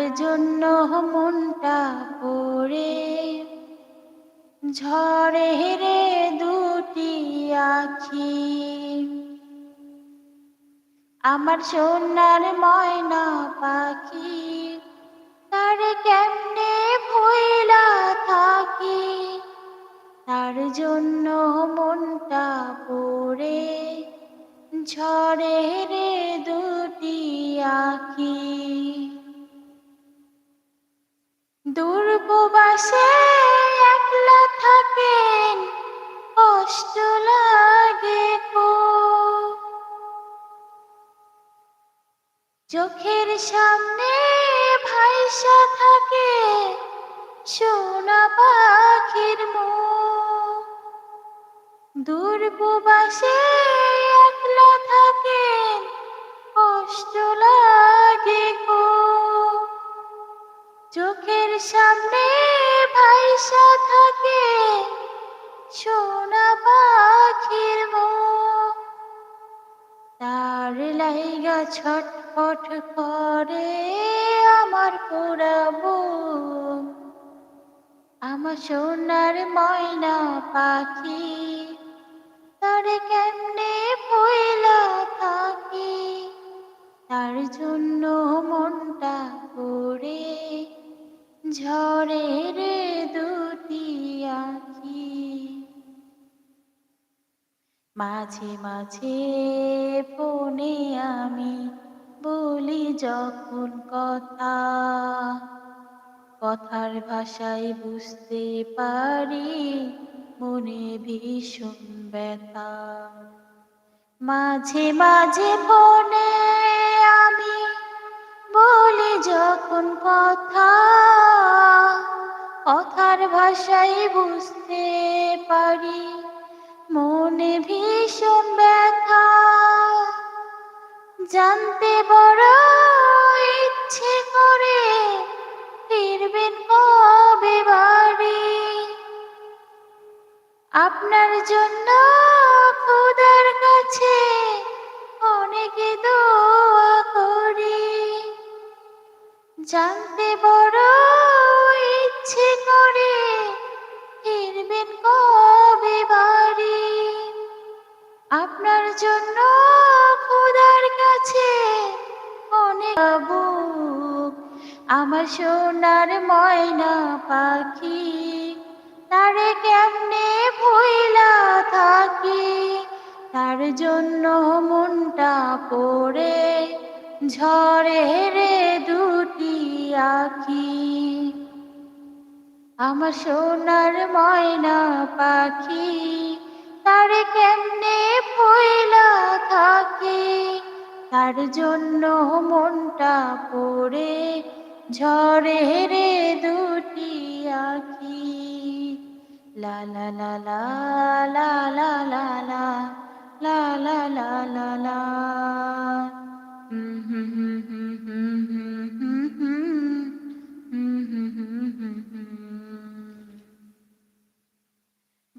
জন্য মনটা পড়ে ঝরে রে দুটি আখি। আমার সোনার ময়না পাখি, তারে কেমনে ভুইলা থাকি। তার জন্য মনটা পড়ে ঝরে রে দুটি আখি। দূর প্রবাসে একলা থাকেন, কষ্ট লাগে খুব। চোখের সামনে ভাইসা থাকে সোনা পাখির মুখ। দূর প্রবাসে একলা থাকেন, কষ্ট লাগে খুব। চোখের সামনে ভাইসা থাকে সোনা পাখির মুখ। তার লাইগা ছটফট করে আমার পুরা বুক। আমার সোনার ময়না পাখি, তারে কেমনে ভুইলা থাকি। তার জন্য মনটা পড়ে ঝরে রে দুটি আখি। মাঝে মাঝে ফোনে আমি বলি যখন কথা, কথার ভাষায় বুঝতে পারি মনে ভীষণ ব্যথা। মাঝে মাঝে ফোনে আমি বলি যখন কথা, কথার ভাষায় বুঝতে পারি মনে ভীষণ ব্যথা। জানতে বড় ইচ্ছে করে ফিরবেন কবে বাড়ি। আপনার জন্য খোদার কাছে অনেক দোয়া করি। জানতে বড় ইচ্ছে করে ফিরবেন কবে বাড়ি। আপনার জন্য খোদার কাছে অনেক বুক। আমার সোনার ময়না পাখি, তারে কেমনে ভুইলা থাকি। তার জন্য মনটা পড়ে ঝরে রে দুটি আখি। আমার সোনার ময়না পাখি, তারে কেমনে ভুইলা থাকি। তার জন্য মনটা পড়ে ঝরে রে দুটি আখি। লা লা লা লা লা লা লা লা লা লা লা লা লা। হুম হুম হুম হুম হুম হুম হুম হুম হুম হুম হুম হুম।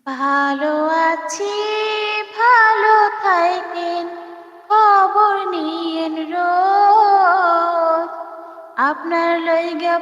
ভালো আছি, ভালো থাকেন, খবর নিয়েন রোজ। আপনার লইগা